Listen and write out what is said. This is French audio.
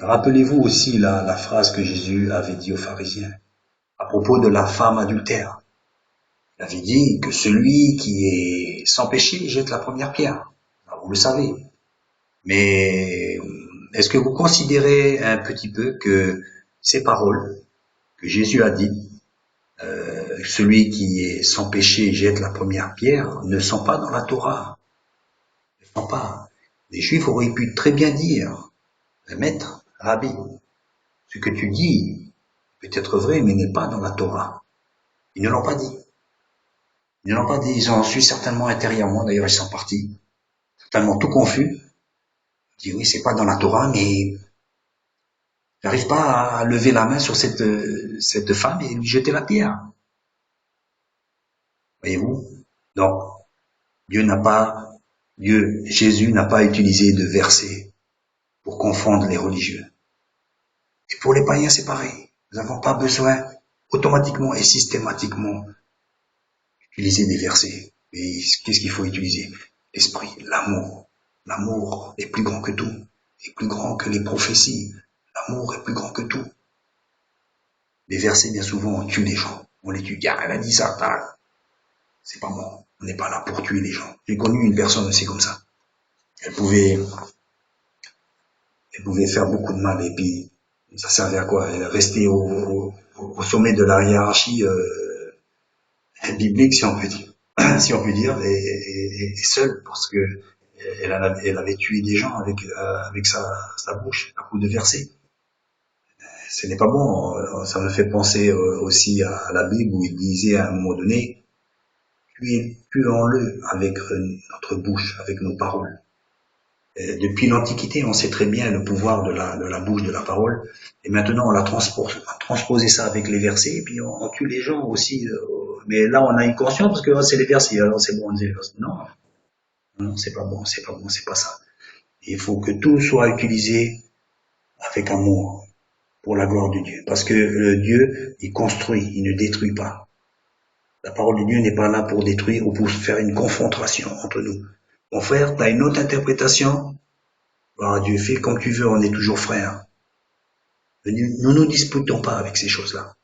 Rappelez-vous aussi la phrase que Jésus avait dit aux pharisiens à propos de la femme adultère. Il avait dit que celui qui est sans péché jette la première pierre. Alors, vous le savez. Mais est-ce que vous considérez un petit peu que ces paroles que Jésus a dites, celui qui est sans péché jette la première pierre, ne sont pas dans la Torah? Ne sont pas. Les Juifs auraient pu très bien dire, maître, Rabbi, ce que tu dis peut être vrai, mais n'est pas dans la Torah. Ils ne l'ont pas dit. Ils ne l'ont pas dit. Ils ont su certainement intérieurement. D'ailleurs, ils sont partis, totalement tout confus. Ils disent oui, c'est pas dans la Torah, mais j'arrive pas à lever la main sur cette femme et lui jeter la pierre. Voyez-vous? Donc, Dieu n'a pas, Jésus n'a pas utilisé de versets pour confondre les religieux. Et pour les païens, c'est pareil. Nous n'avons pas besoin automatiquement et systématiquement d'utiliser des versets. Mais qu'est-ce qu'il faut utiliser? L'esprit, l'amour. L'amour est plus grand que tout, est plus grand que les prophéties. L'amour est plus grand que tout. Les versets, bien souvent, on tue les gens. On les tue. Ah, elle a dit ça, tac. C'est pas bon. On n'est pas là pour tuer les gens. J'ai connu une personne aussi comme ça. Elle pouvait, elle pouvait faire beaucoup de mal et puis ça servait à quoi? Elle restait au sommet de la hiérarchie biblique, si on peut dire, si on peut dire, et seule parce que elle avait tué des gens avec sa bouche à coups de versets. Ce n'est pas bon. Ça me fait penser aussi à la Bible où il disait à un moment donné, tuons-le avec notre bouche, avec nos paroles. Depuis l'Antiquité, on sait très bien le pouvoir de la bouche, de la parole. Et maintenant, on a transposé ça avec les versets, et puis on tue les gens aussi. Mais là, on a une conscience parce que c'est les versets, alors c'est bon, on dit les versets. Non, non, c'est pas bon, c'est pas bon, c'est pas ça. Il faut que tout soit utilisé avec amour pour la gloire de Dieu. Parce que Dieu, il construit, il ne détruit pas. La parole de Dieu n'est pas là pour détruire ou pour faire une confrontation entre nous. Mon frère, tu as une autre interprétation? Ah, Dieu, fais comme tu veux, on est toujours frères. Nous ne nous disputons pas avec ces choses-là.